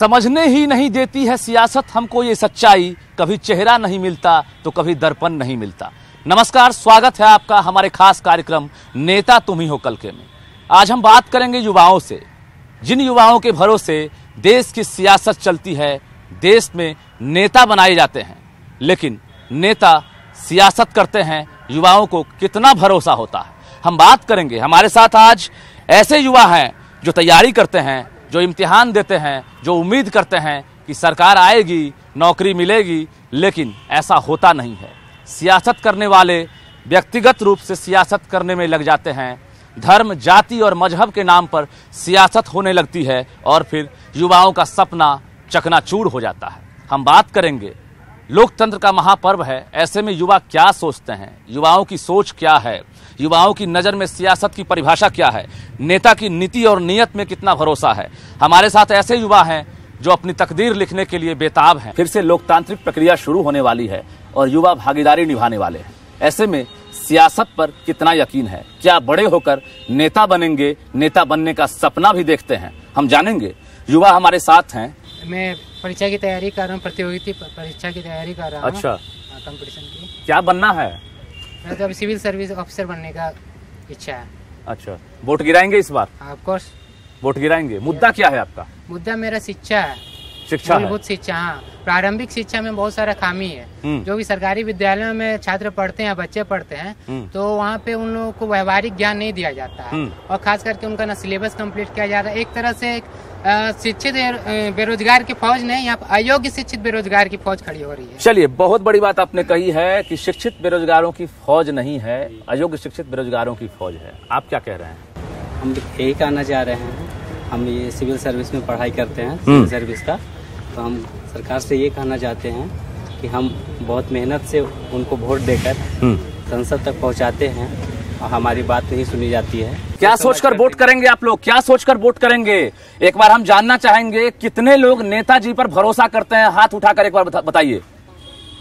समझने ही नहीं देती है सियासत हमको ये सच्चाई, कभी चेहरा नहीं मिलता तो कभी दर्पण नहीं मिलता। नमस्कार, स्वागत है आपका हमारे खास कार्यक्रम नेता तुम ही हो कल के में। आज हम बात करेंगे युवाओं से, जिन युवाओं के भरोसे देश की सियासत चलती है, देश में नेता बनाए जाते हैं, लेकिन नेता सियासत करते हैं, युवाओं को कितना भरोसा होता है हम बात करेंगे। हमारे साथ आज ऐसे युवा हैं जो तैयारी करते हैं, जो इम्तिहान देते हैं, जो उम्मीद करते हैं कि सरकार आएगी, नौकरी मिलेगी, लेकिन ऐसा होता नहीं है। सियासत करने वाले व्यक्तिगत रूप से सियासत करने में लग जाते हैं, धर्म, जाति और मजहब के नाम पर सियासत होने लगती है और फिर युवाओं का सपना चकनाचूर हो जाता है। हम बात करेंगे, लोकतंत्र का महापर्व है, ऐसे में युवा क्या सोचते हैं, युवाओं की सोच क्या है, युवाओं की नज़र में सियासत की परिभाषा क्या है, नेता की नीति और नीयत में कितना भरोसा है। हमारे साथ ऐसे युवा हैं जो अपनी तकदीर लिखने के लिए बेताब हैं। फिर से लोकतांत्रिक प्रक्रिया शुरू होने वाली है और युवा भागीदारी निभाने वाले हैं। ऐसे में सियासत पर कितना यकीन है, क्या बड़े होकर नेता बनेंगे, नेता बनने का सपना भी देखते हैं, हम जानेंगे। युवा हमारे साथ हैं। मैं परीक्षा की तैयारी कर रहा हूँ, प्रतियोगिता परीक्षा की तैयारी कर रहा हूँ। अच्छा, कंपटीशन की। क्या बनना है? मैं तो अभी सिविल सर्विस ऑफिसर बनने का इच्छा है। अच्छा, वोट गिराएंगे इस बार? ऑफ कोर्स वोट गिराएंगे। मुद्दा क्या है आपका? मुद्दा मेरा शिक्षा है, शिक्षा है। मूलभूत शिक्षा। हाँ, प्रारंभिक शिक्षा में बहुत सारा खामी है। जो भी सरकारी विद्यालयों में छात्र पढ़ते हैं, बच्चे पढ़ते हैं, तो वहाँ पे उन लोगों को व्यवहारिक ज्ञान नहीं दिया जाता है और खास करके उनका ना सिलेबस कंप्लीट किया जा रहा है। एक तरह से शिक्षित बेरोजगार की फौज नहीं, यहाँ अयोग्य शिक्षित बेरोजगार की फौज खड़ी हो रही है। चलिए, बहुत बड़ी बात आपने कही है कि शिक्षित बेरोजगारों की फौज नहीं है, अयोग्य शिक्षित बेरोजगारों की फौज है। आप क्या कह रहे हैं? हम यही कहना चाह रहे हैं, हम ये सिविल सर्विस में पढ़ाई करते हैं, सिविल सर्विस का, तो हम सरकार से ये कहना चाहते हैं कि हम बहुत मेहनत से उनको वोट देकर संसद तक पहुंचाते हैं और हमारी बात नहीं सुनी जाती है। क्या सोचकर वोट करेंगे आप लोग, क्या सोचकर वोट करेंगे? एक बार हम जानना चाहेंगे, कितने लोग नेताजी पर भरोसा करते हैं? हाथ उठाकर एक बार बताइए।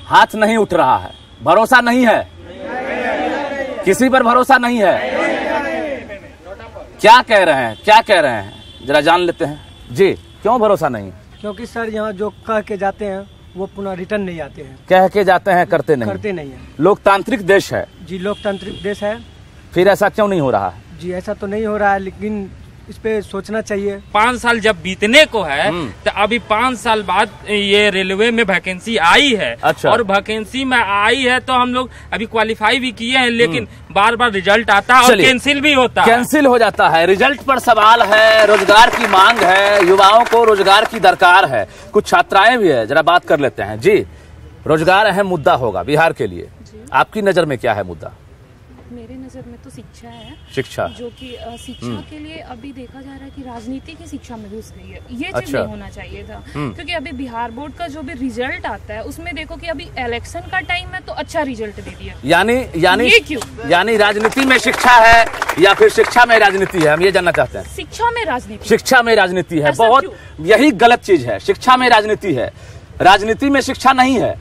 हाथ नहीं उठ रहा है, भरोसा नहीं है, किसी पर भरोसा नहीं है। क्या कह रहे हैं, क्या कह रहे हैं, जरा जान लेते हैं जी। क्यों भरोसा नहीं? क्योंकि सर यहाँ जो कह के जाते हैं वो पुनः रिटर्न नहीं आते हैं। कह के जाते हैं, करते नहीं है। लोकतांत्रिक देश है जी, लोकतांत्रिक देश है। फिर ऐसा क्यों नहीं हो रहा है? जी, ऐसा तो नहीं हो रहा है, लेकिन इस पे सोचना चाहिए। 5 साल जब बीतने को है तो अभी 5 साल बाद ये रेलवे में वैकेंसी आई है। अच्छा। और वैकेंसी में आई है तो हम लोग अभी क्वालिफाई भी किए हैं, लेकिन बार बार रिजल्ट आता है और कैंसिल भी होता है, कैंसिल हो जाता है। रिजल्ट पर सवाल है, रोजगार की मांग है, युवाओं को रोजगार की दरकार है, कुछ छात्राएं भी है, जरा बात कर लेते हैं जी। रोजगार अहम मुद्दा होगा बिहार के लिए, आपकी नजर में क्या है मुद्दा? मेरे नजर में तो शिक्षा है, शिक्षा, जो कि शिक्षा के लिए अभी देखा जा रहा है कि राजनीति की शिक्षा में घुस गई है। ये चीज नहीं होना चाहिए था, क्योंकि अभी बिहार बोर्ड का जो भी रिजल्ट आता है उसमें देखो कि अभी इलेक्शन का टाइम है तो अच्छा रिजल्ट दे दिया। यानी राजनीति में शिक्षा है या फिर शिक्षा में राजनीति है? हम ये जानना चाहते हैं। शिक्षा में राजनीति, शिक्षा में राजनीति है, बहुत यही गलत चीज है। शिक्षा में राजनीति है, राजनीति में शिक्षा नहीं है।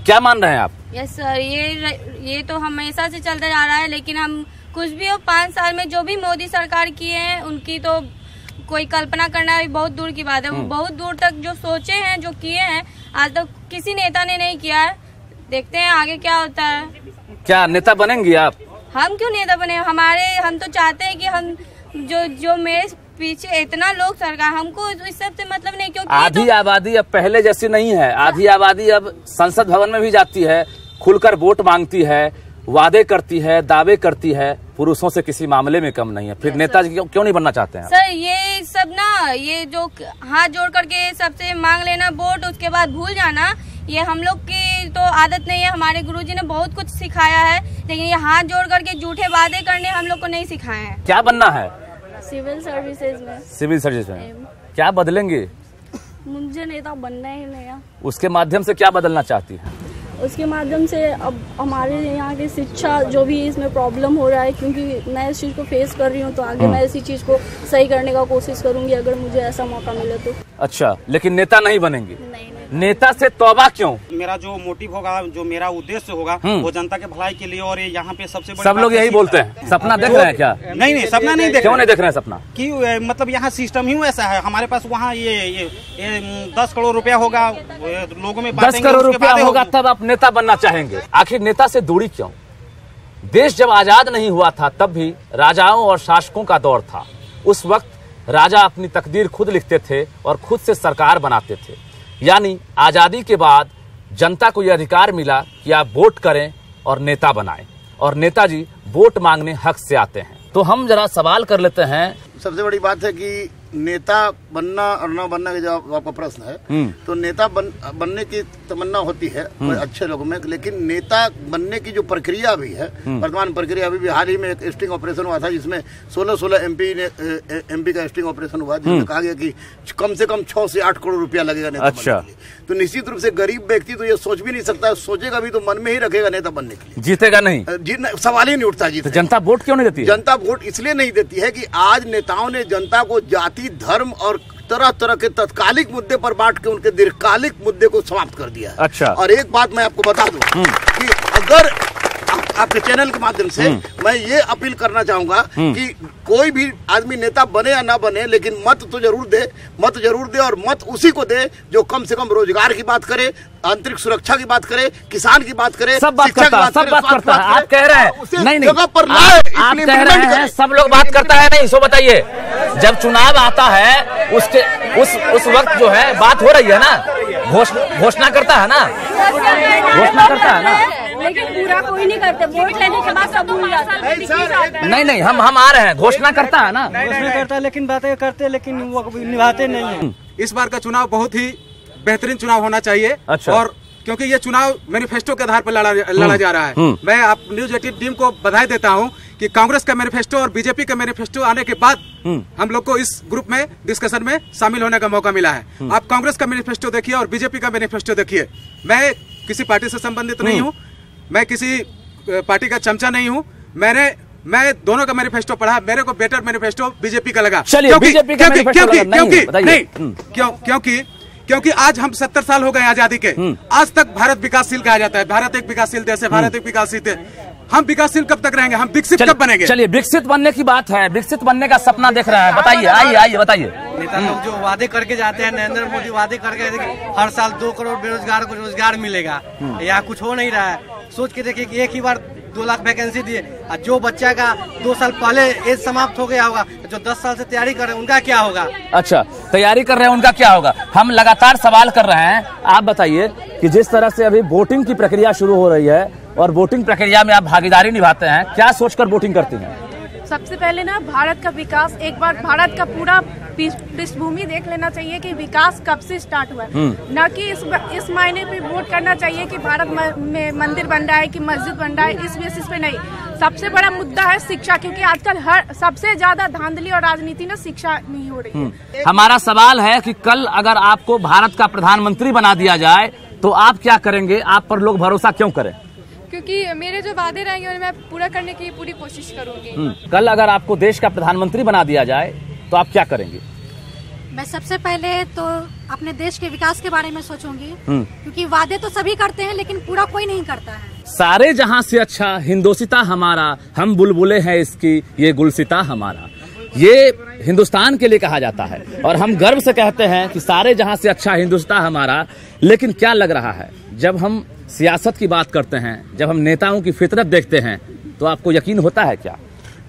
क्या मान रहे हैं आप? यस सर, ये तो हमेशा से चलता जा रहा है, लेकिन हम कुछ भी हो 5 साल में जो भी मोदी सरकार किए हैं उनकी तो कोई कल्पना करना भी बहुत दूर की बात है। वो बहुत दूर तक जो सोचे हैं, जो किए हैं, आज तक किसी नेता ने नहीं किया है। देखते हैं आगे क्या होता है। क्या नेता बनेंगी आप? हम क्यों नेता बने? हम तो चाहते हैं कि हम जो मेरे पीछे इतना लोग सरकार, हमको इस सब से मतलब नहीं, क्योंकि आधी आबादी अब पहले जैसी नहीं है। आधी आबादी अब संसद भवन में भी जाती है, खुलकर वोट मांगती है, वादे करती है, दावे करती है, पुरुषों से किसी मामले में कम नहीं है। फिर नेता क्यों नहीं बनना चाहते हैं सर? ये सब ना, ये जो हाथ जोड़ करके सबसे मांग लेना वोट, उसके बाद भूल जाना, ये हम लोग की तो आदत नहीं है। हमारे गुरुजी ने बहुत कुछ सिखाया है, लेकिन ये हाथ जोड़ करके झूठे वादे करने हम लोग को नहीं सिखाए हैं। क्या बनना है? सिविल सर्विसेज में। सिविल सर्विस में क्या बदलेंगे? मुझे नेता बनना ही नहीं है। उसके माध्यम से क्या बदलना चाहती है? उसके माध्यम से अब हमारे यहाँ की शिक्षा जो भी इसमें प्रॉब्लम हो रहा है, क्योंकि मैं इस चीज़ को फेस कर रही हूँ, तो आगे मैं इसी चीज़ को सही करने का कोशिश करूँगी अगर मुझे ऐसा मौका मिले तो। अच्छा, लेकिन नेता नहीं बनेंगी? नहीं। नेता से तौबा क्यों? मेरा जो मोटिव होगा, जो मेरा उद्देश्य होगा, वो जनता के भलाई के लिए। और यहाँ पे सबसे बड़ी सब लोग यही बोलते हैं। सपना देख रहे हैं क्या? नहीं, सपना नहीं देख। क्यों नहीं देख रहे हैं सपना? कि मतलब यहाँ सिस्टम ही ऐसा है। हमारे पास वहाँ ये 10 करोड़ रुपया होगा, लोगों में 10 करोड़ रुपया होगा तब आप नेता बनना चाहेंगे। आखिर नेता से दूरी क्यों? देश जब आजाद नहीं हुआ था तब भी राजाओं और शासकों का दौर था। उस वक्त राजा अपनी तकदीर खुद लिखते थे और खुद से सरकार बनाते थे। यानी आजादी के बाद जनता को यह अधिकार मिला कि आप वोट करें और नेता बनाएं, और नेताजी वोट मांगने हक से आते हैं। तो हम जरा सवाल कर लेते हैं। सबसे बड़ी बात है कि नेता बनना और न बनना का जवाब आपका प्रश्न है, तो नेता बनने की तमन्ना होती है अच्छे लोगों में, लेकिन नेता बनने की जो प्रक्रिया भी है, वर्तमान प्रक्रिया अभी भी हाल ही में एक स्टिंग ऑपरेशन हुआ था जिसमें 16 एमपी का स्टिंग ऑपरेशन हुआ, जिसमें कहा गया कि कम से कम 6 से 8 करोड़ रुपया लगेगा नेता बनने के लिए। तो निश्चित रूप से गरीब व्यक्ति तो ये सोच भी नहीं सकता, सोचेगा भी तो मन में ही रखेगा नेता बनने के लिए। जीतेगा नहीं, सवाल ही नहीं उठता। तो जनता वोट क्यों नहीं देती है? जनता वोट इसलिए नहीं देती है कि आज नेताओं ने जनता को जाति, धर्म और तरह तरह के तत्कालिक मुद्दे पर बांट के उनके दीर्घकालिक मुद्दे को समाप्त कर दिया है। अच्छा। और एक बात मैं आपको बता दूं कि अगर आपके चैनल के माध्यम से मैं ये अपील करना चाहूंगा कि कोई भी आदमी नेता बने या ना बने, लेकिन मत तो जरूर दे, और मत उसी को दे जो कम से कम रोजगार की बात करे, आंतरिक सुरक्षा की बात करे, किसान की बात करे, सब बात करता है, सब बात करता है। आप कह रहे हैं नहीं, जगह पर आप कह रहे हैं सब लोग बात करता है नहीं। सो बताइए, जब चुनाव आता है उस वक्त जो है बात हो रही है ना, घोषणा करता है ना, लेकिन पूरा कोई नहीं करते। वोट लेने के बाद सब भूल जाते हैं। नहीं, हम आ रहे हैं, घोषणा करता है ना, घोषणा करता है, लेकिन बातें करते हैं लेकिन वो निभाते नहीं है। इस बार का चुनाव बहुत ही बेहतरीन चुनाव होना चाहिए। अच्छा। और क्योंकि ये चुनाव मैनिफेस्टो के आधार पर लड़ा जा रहा है। मैं आप न्यूज 18 टीम को बधाई देता हूं कि कांग्रेस का मैनिफेस्टो और बीजेपी का मैनिफेस्टो आने के बाद हम लोग को इस ग्रुप में डिस्कशन में शामिल होने का मौका मिला है। आप कांग्रेस का मैनिफेस्टो देखिए और बीजेपी का मैनिफेस्टो देखिए। मैं किसी पार्टी से संबंधित नहीं हूँ, मैं किसी पार्टी का चमचा नहीं हूँ। मैं दोनों का मैनिफेस्टो पढ़ा, मेरे को बेटर मैनिफेस्टो बीजेपी का लगा। क्योंकि आज हम 70 साल हो गए आजादी के, आज तक भारत विकासशील कहा जाता है। भारत एक विकासशील देश है, भारत एक विकासशील है। हम विकासशील कब तक रहेंगे? हम विकसित कब बनेंगे? चलिए, विकसित बनने की बात है, विकसित बनने का सपना देख रहा है। बताइए, आइए बताइए। नेता लोग जो वादे करके जाते हैं, नरेंद्र मोदी वादे करके हर साल 2 करोड़ बेरोजगार को रोजगार मिलेगा, यहाँ कुछ हो नहीं रहा है। सोच के देखिए कि एक ही बार 2 लाख वैकेंसी दिए, और जो बच्चा का 2 साल पहले एज समाप्त हो गया होगा, जो 10 साल से तैयारी कर रहे हैं उनका क्या होगा? अच्छा, तैयारी कर रहे हैं उनका क्या होगा? हम लगातार सवाल कर रहे हैं। आप बताइए कि जिस तरह से अभी वोटिंग की प्रक्रिया शुरू हो रही है और वोटिंग प्रक्रिया में आप भागीदारी निभाते हैं, क्या सोचकर वोटिंग करती हैं? सबसे पहले ना भारत का विकास, एक बार भारत का पूरा पृष्ठभूमि देख लेना चाहिए कि विकास कब से स्टार्ट हुआ है, न कि इस मायने पे वोट करना चाहिए कि भारत में मंदिर बन रहा है कि मस्जिद बन रहा है, इस बेसिस पे नहीं। सबसे बड़ा मुद्दा है शिक्षा, क्योंकि आजकल सबसे ज्यादा धांधली और राजनीति ना शिक्षा नहीं हो रही है। हमारा सवाल है कि कल अगर आपको भारत का प्रधानमंत्री बना दिया जाए तो आप क्या करेंगे? आप पर लोग भरोसा क्यों करें? क्योंकि मेरे जो वादे रहेंगे उन्हें मैं पूरा करने की पूरी कोशिश करूंगी। कल अगर आपको देश का प्रधानमंत्री बना दिया जाए तो आप क्या करेंगे? मैं सबसे पहले तो अपने देश के विकास के बारे में सोचूंगी, क्योंकि वादे तो सभी करते हैं लेकिन पूरा कोई नहीं करता है। सारे जहां से अच्छा हिंदोसिता हमारा, हम बुलबुले हैं इसकी, ये गुलसिता हमारा, ये हिंदुस्तान के लिए कहा जाता है और हम गर्व से कहते हैं कि सारे जहां से अच्छा हिंदुस्तान हमारा। लेकिन क्या लग रहा है, जब हम सियासत की बात करते हैं, जब हम नेताओं की फितरत देखते हैं, तो आपको यकीन होता है क्या?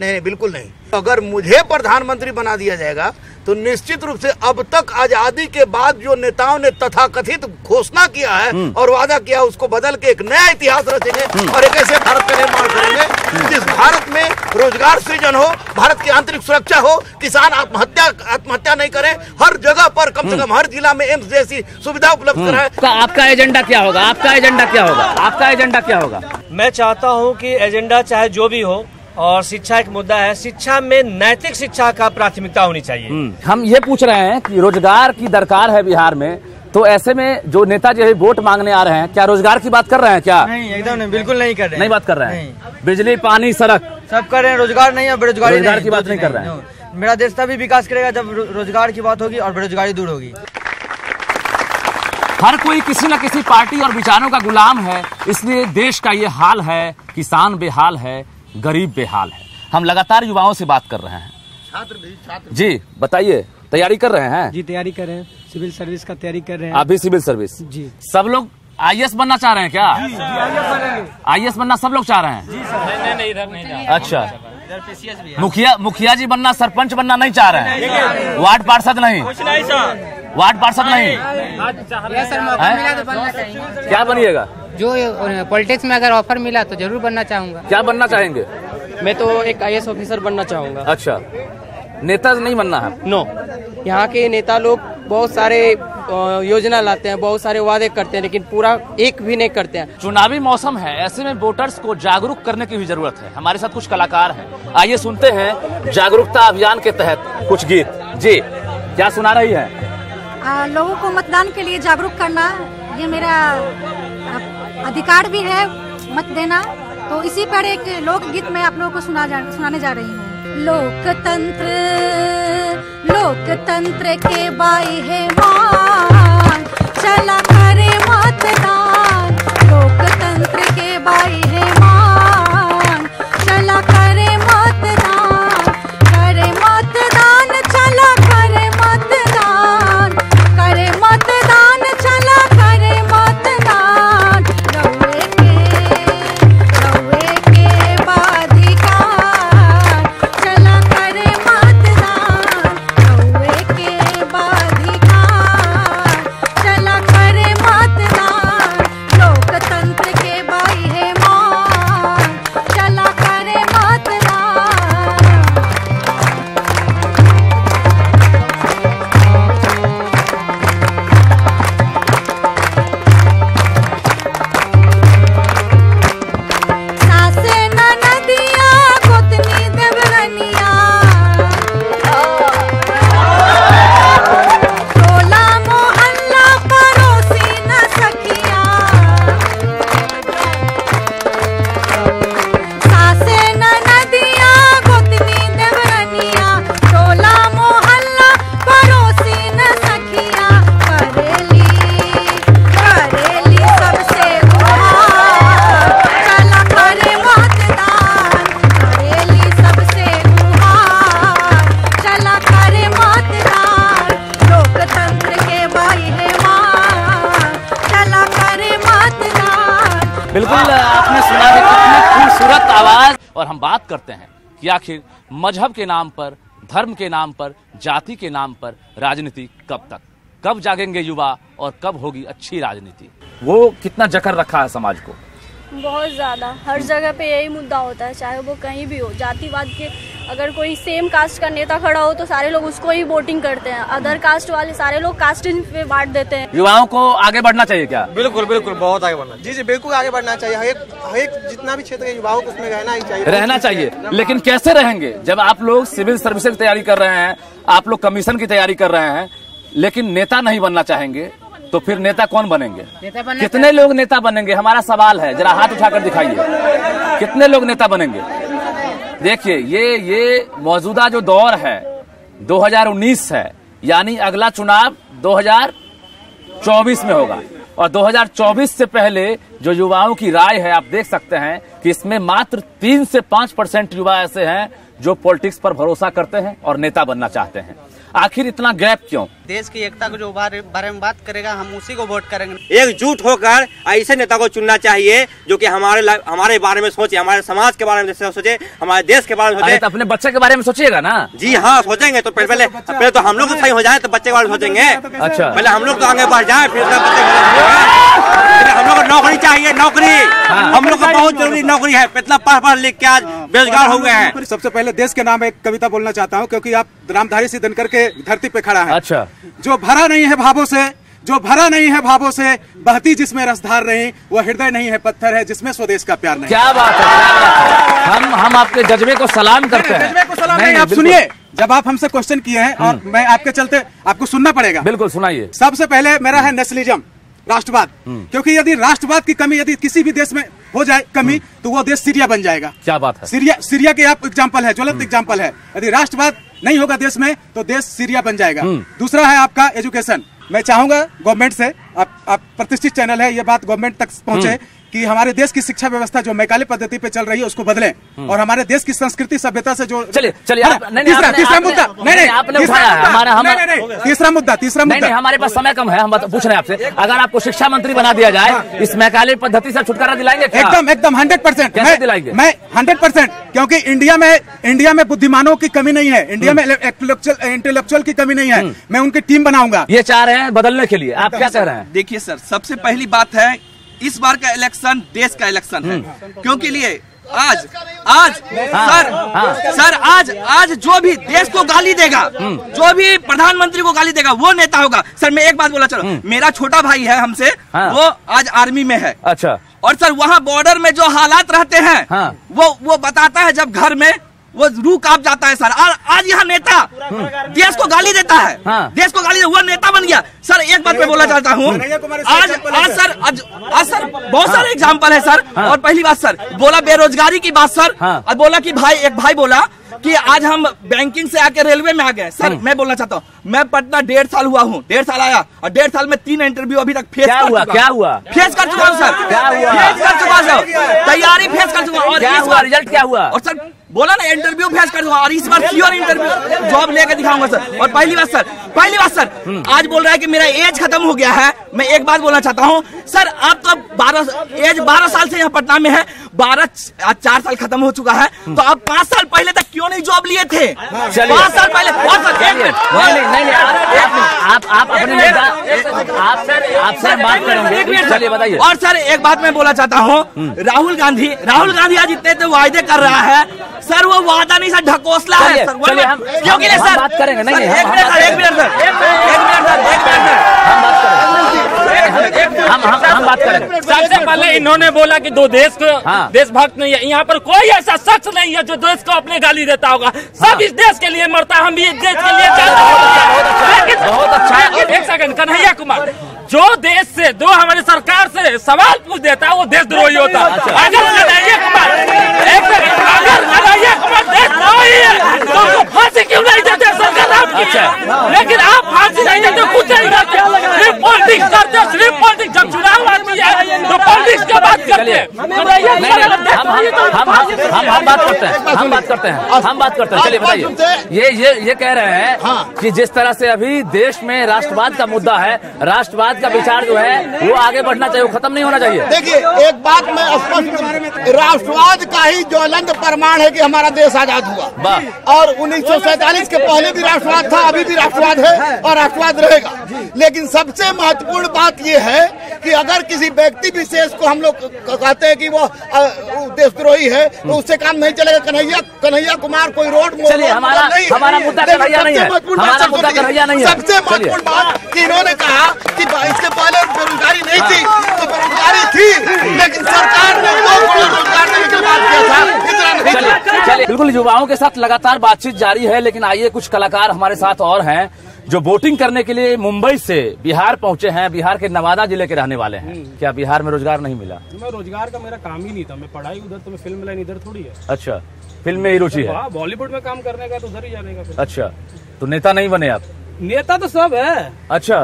नहीं, बिल्कुल नहीं। अगर मुझे प्रधानमंत्री बना दिया जाएगा तो निश्चित रूप से अब तक आजादी के बाद जो नेताओं ने तथाकथित घोषणा किया है और वादा किया, उसको बदल के एक नया इतिहास रचेंगे और एक ऐसे भारत का निर्माण करेंगे जिस भारत में रोजगार सृजन हो, भारत की आंतरिक सुरक्षा हो, किसान आत्महत्या नहीं करें, हर जगह पर कम से कम हर जिला में एम्स जैसी सुविधा उपलब्ध कराए। आपका एजेंडा क्या होगा? आपका एजेंडा क्या होगा? आपका एजेंडा क्या होगा? मैं चाहता हूँ कि एजेंडा चाहे जो भी हो, और शिक्षा एक मुद्दा है, शिक्षा में नैतिक शिक्षा का प्राथमिकता होनी चाहिए। हम ये पूछ रहे हैं कि रोजगार की दरकार है बिहार में, तो ऐसे में जो नेता जो है वोट मांगने आ रहे हैं, क्या रोजगार की बात कर रहे हैं क्या? नहीं, एकदम नहीं, बिल्कुल नहीं कर रहे हैं। नहीं बात कर रहे हैं? बिजली, पानी, सड़क सब कर रहे हैं, रोजगार नहीं और बेरोजगारी की बात नहीं कर रहे हैं। मेरा देश तभी विकास करेगा जब रोजगार की बात होगी और बेरोजगारी दूर होगी। हर कोई किसी न किसी पार्टी और विचारों का गुलाम है, इसलिए देश का ये हाल है। किसान बेहाल है, गरीब बेहाल है। हम लगातार युवाओं से बात कर रहे हैं। छात्र जी बताइए, तैयारी कर रहे हैं? जी तैयारी कर रहे हैं, सिविल सर्विस का तैयारी कर रहे हैं। आप भी सिविल सर्विस? जी। सब लोग IAS बनना चाह रहे हैं क्या? IAS बनना सब लोग चाह रहे हैं? नहीं। अच्छा, मुखिया जी बनना, सरपंच बनना नहीं चाह रहे हैं? वार्ड पार्षद नहीं? वार्ड पार्षद नहीं? सर मौका मिला तो बनना चाहिए। क्या बनिएगा? जो पॉलिटिक्स में अगर ऑफर मिला तो जरूर बनना चाहूंगा। क्या बनना चाहेंगे? मैं तो एक IAS ऑफिसर बनना चाहूंगा। अच्छा, नेता नहीं बनना है? नो, यहाँ के नेता लोग बहुत सारे योजना लाते हैं, बहुत सारे वादे करते हैं, लेकिन पूरा एक भी नहीं करते हैं। चुनावी मौसम है, ऐसे में वोटर्स को जागरूक करने की भी जरूरत है। हमारे साथ कुछ कलाकार हैं, आइए सुनते हैं जागरूकता अभियान के तहत कुछ गीत। जी, क्या सुना रही है? लोगों को मतदान के लिए जागरूक करना, ये मेरा अधिकार भी है, मत देना। तो इसी पर एक लोकगीत मैं आप लोगों को सुनाने जा रही हूँ। लोकतंत्र के बाई है मान, चला करे मतदान। लोकतंत्र के बाई है मान, चला करे मतदान। करे मतदान, चला करे मतदान। करे मतदान, चला करे मतदान। रउए के बाधिकार, चला करे मतदान। रउए के बाधिकार, चला करे मतदान। लोकतंत्र के बाई है मान, चला करे मतदान। सासे ननदिया, गोतनी देवरनिया, टोला मोहल्ला पड़ोसी न सखिया। सासे ननदिया, गोतनी देवरनिया, टोला मोहल्ला पड़ोसी न सखिया। करेली सबसे गुहार, चला करे मतदान। करेली सबसे गुहार, चला करे मतदान। लोकतंत्र के बाई है मान, चला करे मतदान। बिल्कुल, आपने सुना है कितनी खूबसूरत आवाज। और हम बात करते हैं कि आखिर मजहब के नाम पर, धर्म के नाम पर, जाति के नाम पर राजनीति कब तक? कब जागेंगे युवा और कब होगी अच्छी राजनीति? वो कितना जकड़ रखा है समाज को? बहुत ज्यादा, हर जगह पे यही मुद्दा होता है, चाहे वो कहीं भी हो। जातिवाद के, अगर कोई सेम कास्ट का नेता खड़ा हो तो सारे लोग उसको ही वोटिंग करते हैं। अदर कास्ट वाले सारे लोग कास्टिंग पे बांट देते हैं। युवाओं को आगे बढ़ना चाहिए क्या? बिल्कुल बिल्कुल, बहुत आगे बढ़ना। जी बिल्कुल आगे बढ़ना चाहिए। हर एक जितना भी क्षेत्र के युवाओं को उसमें रहना चाहिए। लेकिन कैसे रहेंगे जब आप लोग सिविल सर्विस की तैयारी कर रहे हैं, आप लोग कमीशन की तैयारी कर रहे हैं, लेकिन नेता नहीं बनना चाहेंगे, तो फिर नेता कौन बनेंगे? कितने लोग नेता बनेंगे? हमारा सवाल है, जरा हाथ उठाकर दिखाइए, कितने लोग नेता बनेंगे? देखिए, ये मौजूदा जो दौर है 2019 है, यानी अगला चुनाव 2024 में होगा। और 2024 से पहले जो युवाओं की राय है, आप देख सकते हैं कि इसमें मात्र 3 से 5% युवा ऐसे हैं जो पॉलिटिक्स पर भरोसा करते हैं और नेता बनना चाहते हैं। आखिर इतना गैप क्यों? देश की एकता को जो बारे में बात करेगा, हम उसी को वोट करेंगे। एकजुट होकर ऐसे नेता को चुनना चाहिए जो कि हमारे बारे में सोचे, हमारे समाज के बारे में सोचे, हमारे देश के बारे में सोचे। तो अपने बच्चे के बारे में सोचिएगा ना? जी हाँ, सोचेंगे। तो पहले तो हम लोग सही हो जाए तो बच्चे के बारे में सोचेंगे। अच्छा, पहले हम लोग तो आगे बढ़ जाए, फिर हम लोग को नौकरी चाहिए। नौकरी हम लोग को बहुत जरूरी नौकरी है। इतना पढ़ लिख के आज बेरोजगार हो गए हैं। सबसे पहले देश के नाम एक कविता बोलना चाहता हूँ, क्योंकि आप रामधारी सिंह दिनकर के धरती पे खड़ा है। अच्छा। जो भरा नहीं है भावों से, जो भरा नहीं है भावों से, बहती जिसमें रसधार नहीं, वह हृदय नहीं है पत्थर है जिसमें स्वदेश का प्यार नहीं। क्या बात है, हम आपके जज्बे को सलाम करते हैं। जज्बे को सलाम नहीं, आप सुनिए। जब आप हमसे क्वेश्चन किए हैं और मैं आपके चलते आपको सुनना पड़ेगा। बिल्कुल सुनाइए। सबसे पहले मेरा है नेशनलिज्म, राष्ट्रवाद। क्योंकि यदि राष्ट्रवाद की कमी यदि किसी भी देश में हो जाए कमी, तो वो देश सीरिया बन जाएगा। क्या बात है? सीरिया के आप एग्जाम्पल है, ज्वलंत एग्जाम्पल है। यदि राष्ट्रवाद नहीं होगा देश में तो देश सीरिया बन जाएगा। दूसरा है आपका एजुकेशन। मैं चाहूंगा गवर्नमेंट से आप प्रतिष्ठित चैनल है, ये बात गवर्नमेंट तक पहुंचे कि हमारे देश की शिक्षा व्यवस्था जो मैकाले पद्धति पे चल रही है उसको बदलें और हमारे देश की संस्कृति सभ्यता से जो चलिए तीसरा मुद्दा तीसरा मुद्दा हमारे पास समय कम है, हम पूछ रहे हैं आपसे, अगर आपको शिक्षा मंत्री बना दिया जाए इस मैकाले पद्धति से छुटकारा दिलाएंगे? एकदम 100% दिलाएंगे? मैं 100%, क्योंकि इंडिया में बुद्धिमानों की कमी नहीं है, इंडिया में इंटेलेक्चुअल की कमी नहीं है। मैं उनकी टीम बनाऊंगा। ये चाह रहे हैं बदलने के लिए, आप क्या कह रहे हैं? देखिए सर, सबसे पहली बात है इस बार का इलेक्शन देश का इलेक्शन है, क्योंकि लिए आज आज जो भी देश को गाली देगा, जो भी प्रधानमंत्री को गाली देगा वो नेता होगा। सर मैं एक बात बोला, चलो मेरा छोटा भाई है हमसे, वो आज आर्मी में है। अच्छा। और सर वहाँ बॉर्डर में जो हालात रहते हैं वो बताता है, जब घर में वो रूह कांप जाता है सर। आज यहाँ नेता देश को गाली देता है, देश को गाली वो नेता बन गया। सर एक बात मैं बोलना चाहता हूँ, आज सर बहुत सारे एग्जाम्पल है सर। और पहली बात सर बोला बेरोजगारी की बात सर, और बोला कि एक भाई बोला कि आज हम बैंकिंग से आके रेलवे में आ गए। सर मैं बोलना चाहता हूँ, मैं पटना 1.5 साल हुआ हूँ, 1.5 साल आया और 1.5 साल में 3 इंटरव्यू अभी तक फेस कर चुका। क्या हुआ? फेस कर चुका हूँ सर, फेस कर चुका सर, तैयारी फेस कर चुका। और इस बार रिजल्ट क्या हुआ? और सर बोला ना इंटरव्यू फेस कर दूंगा, और इस बार श्योर इंटरव्यू जॉब लेकर दिखाऊंगा सर। और पहली बात सर आज बोल रहा है कि मेरा एज खत्म हो गया है। मैं एक बात बोलना चाहता हूँ सर, आप तो 12 साल से यहाँ पटना में है, 4 साल खत्म हो चुका है, तो आप 5 साल पहले तक क्यों नहीं जॉब लिए थे? 5 साल पहले आप अपने आपसे बात करेंगे, चलिए बताइए। और सर एक बात मैं बोलना चाहता हूँ, राहुल गांधी आज इतने तो वायदे कर रहा है सर, वो वादा नहीं सर ढकोसला है सर। क्योंकि सर बात करेंगे, नहीं एक मिनट सर हम बात करेंगे। सबसे पहले इन्होंने बोला कि दो देश को देशभक्त नहीं है। यहाँ पर कोई ऐसा शख्स नहीं है जो देश को अपने गाली देता होगा। सब इस देश के लिए मरता है, हम भी इस देश के लिए बहुत अच्छा। एक सेकंड, कन्हैया कुमार जो देश से जो हमारी सरकार से सवाल पूछ देता है वो देशद्रोही होता है। अगर कन्हैया कुमार देशद्रोही है तो उसको फांसी क्यों नहीं देते सरकार आपकी? लेकिन आप फांसी नहीं देते, कुछ नहीं करते, सिर्फ पॉलिटिक्स करते, सिर्फ पॉलिटिक्स। जब चुनाव आती है तो पॉलिटिक्स की बात करते हैं। हम बात करते हैं। चलिए बताइए, ये कह रहे हैं कि जिस तरह से अभी देश में राष्ट्रवाद का मुद्दा है, राष्ट्रवाद का विचार जो है वो आगे बढ़ना चाहिए, वो खत्म नहीं होना चाहिए। देखिए एक बात मैं स्पष्ट, राष्ट्रवाद का ही ज्वलंत प्रमाण है कि हमारा देश आजाद हुआ, और 1947 के पहले भी राष्ट्रवाद था, अभी भी राष्ट्रवाद है और राष्ट्रवाद रहेगा। लेकिन सबसे महत्वपूर्ण बात यह है कि अगर किसी व्यक्ति विशेष को हम लोग कहते हैं कि वो देशद्रोही है तो उससे काम नहीं चलेगा। कन्हैया कुमार कोई रोड चलिए, हमारा मुद्दा कन्हैया नहीं है, हमारा मुद्दा कन्हैया नहीं है। सबसे महत्वपूर्ण बात कि इन्होंने कहा कि इसके पहले बेरोजगारी नहीं थी, तो बेरोजगारी थी, लेकिन सरकार ने 2 करोड़ रोजगार देने की बात किया था, इतना नहीं। चलिए बिल्कुल, युवाओं के साथ लगातार बातचीत जारी है, लेकिन आइए कुछ कलाकार हमारे साथ और हैं जो वोटिंग करने के लिए मुंबई से बिहार पहुंचे हैं, बिहार के नवादा जिले के रहने वाले हैं। क्या बिहार में रोजगार नहीं मिला? मैं रोजगार का मेरा काम ही नहीं था, मैं पढ़ाई उधर, तो मैं फिल्म लाइन इधर थोड़ी है। अच्छा, फिल्म में ही रुचि है? बॉलीवुड में काम करने का तो उधर ही जाने का। अच्छा, तो नेता नहीं बने आप? नेता तो सब है। अच्छा,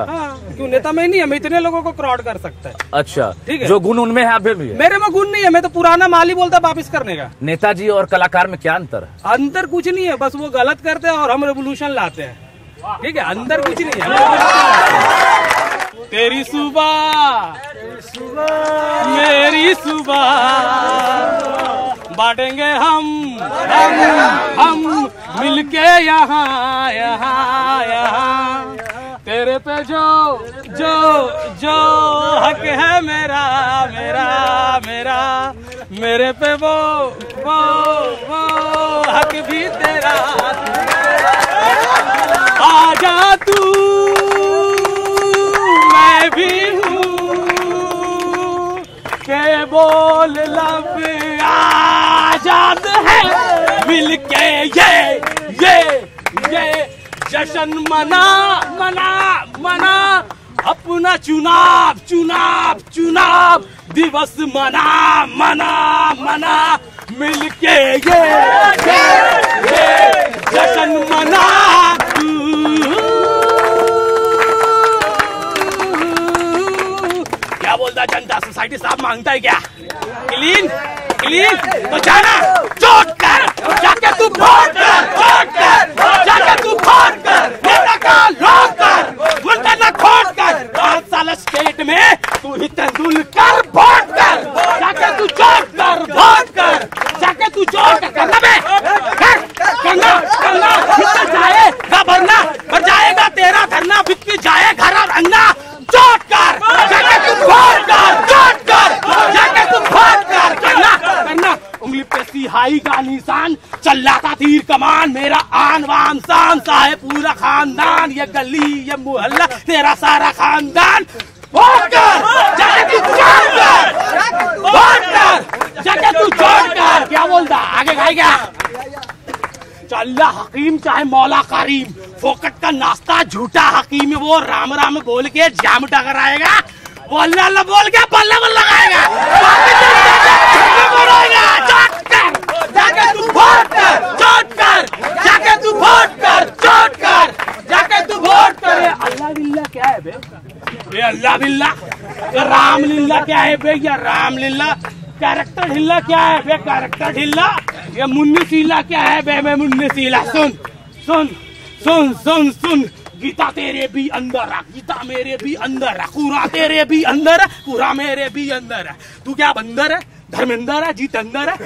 क्यों नेता में नहीं है? मैं इतने लोगों को क्रॉड कर सकता है। अच्छा, ठीक है, जो गुण उनमें है आप भी है? मेरे में गुण नहीं है, मैं तो पुराना माल ही बोलता वापिस करने का। नेताजी और कलाकार में क्या अंतर है? अंतर कुछ नहीं है, बस वो गलत करते हैं और हम रेवोल्यूशन लाते हैं। ठीक है, अंदर कुछ नहीं है। तेरी सुबह मेरी सुबह बांटेंगे हम मिलके यहाँ यहाँ यहाँ। तेरे पे जो हक है मेरा मेरा मेरा, मेरे पे वो हक भी तेरा। आजा तू मैं भी हूँ के बोल लब आजाद है, मिलके ये जश्न मना अपना चुनाव दिवस मना मिलके ये जश्न मना। मांगता है क्या? क्लीन क्लीन तो जाना चोट कर, जाके तू वोट कर, वोट कर, जाके तू वोट कर, नेता का लोग कर, गुंडा ना खोट कर। 5 साल स्टेट में तू ही तेंदुलकर वोट कर, जाके तू चोट कर, वोट कर, जाके तू चोट करना बे, करना करना बिक जाएगा भरना, भर जाएगा तेरा धरना, बिक जाए घर और अंगना। चोट कर, जाके तू वोट कर, चोट कर, जाके तू वोट कर, करना करना। उंगली पे सिहाई का निशान, चलाता तीर कमान, मेरा आन बान शान सा है पूरा खानदान, ये गली ये मोहल्ला तेरा सारा खानदान। वोट कर, जाके तू चोट कर, वोट कर, जाके तू चोट कर। क्या बोलता आगे गाएगा? चल्ला हकीम चाहे मौला करीम, फोकट का नाश्ता झूठा हकीम, वो राम राम बोल के जाम टकराएगा, वो अल्लाह अल्लाह बोल के बल्ला बल्ला लगाएगा। चोट कर, जाके तू वोट कर, चोट कर, जाके तू वोट कर, चोट कर, जाके तू वोट कर। अल्लाह बिल्ला क्या है बे? अल्लाह बिल्ला, राम लीला क्या है बे? या राम लीला। कैरेक्टर ढिल्ला क्या है बे? कैरेक्टर ढिल्ला। ये मुन्नी सीला क्या है बे? मैं मुन्नी सीला। सुन सुन सुन सुन सुन, गीता तेरे भी अंदर है, गीता मेरे भी अंदर है, कुरा तेरे भी अंदर है, कुरा मेरे भी अंदर है। तू क्या बंदर है? धर्मेंद्र है? जीत अंदर है?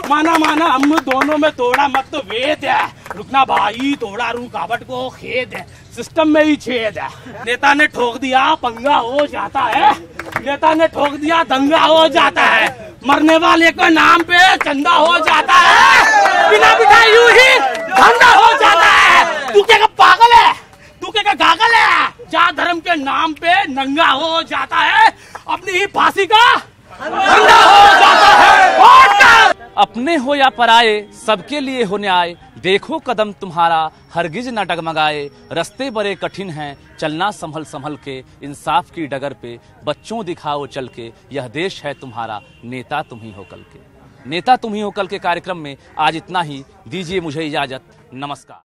माना माना हम दोनों में तोड़ा मत तो वेद है, रुकना भाई तोड़ा रुकावट को खेद है, सिस्टम में ही छेद है। नेता ने ठोक दिया पंगा हो जाता है, नेता ने ठोक दिया दंगा हो जाता है, मरने वाले को नाम पे चंदा हो जाता है, बिना बिठाए यूं ही धंधा हो जाता है। तू क्या पागल है? तू क्या गागल है? जा धर्म के नाम पे नंगा हो जाता है, अपनी ही फांसी का धंधा हो जाता है। अपने हो या पराए सबके लिए हो न्याय, देखो कदम तुम्हारा हरगिज न डगमगाए, रस्ते बड़े कठिन हैं चलना संभल संभल के, इंसाफ की डगर पे बच्चों दिखाओ चल के, यह देश है तुम्हारा नेता तुम ही हो कल के। नेता तुम ही हो कल के कार्यक्रम में आज इतना ही, दीजिए मुझे इजाजत, नमस्कार।